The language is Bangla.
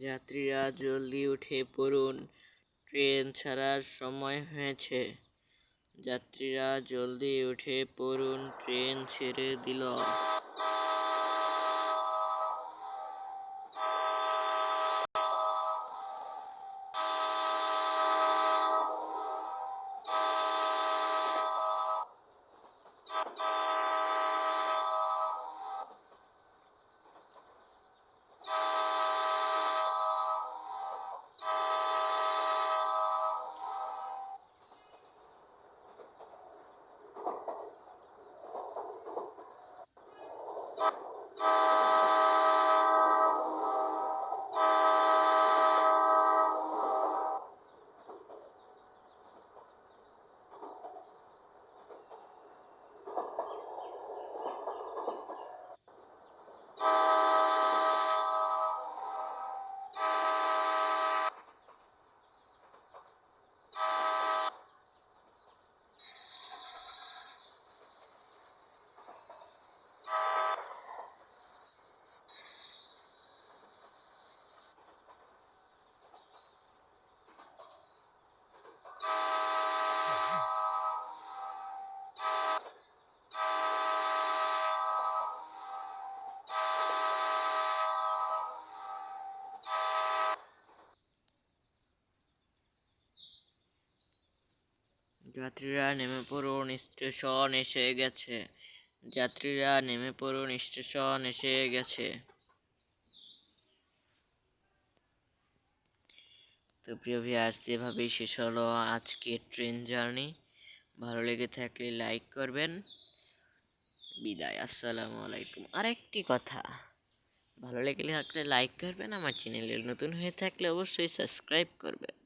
যাত্রীরা জলদি উঠে পড়ুন, ট্রেন ছাড়ার সময় হয়েছে। যাত্রীরা জলদি উঠে পড়ুন, ট্রেন ছেড়ে দিল। যাত্রীরা নেমে পড়ুন, স্টেশন এসে গেছে। যাত্রীরা নেমে পড়ুন, স্টেশন এসে গেছে। তো প্রিয় ভিউয়ার্স, এভাবেই শেষ হলো আজকের ট্রেন জার্নি। ভালো লেগে থাকলে লাইক করবেন। বিদায়, আসসালামু আলাইকুম। আরেকটি কথা, ভালো লেগে থাকলে লাইক করবেন, আমার চ্যানেলে নতুন হয়ে থাকলে অবশ্যই সাবস্ক্রাইব করবেন।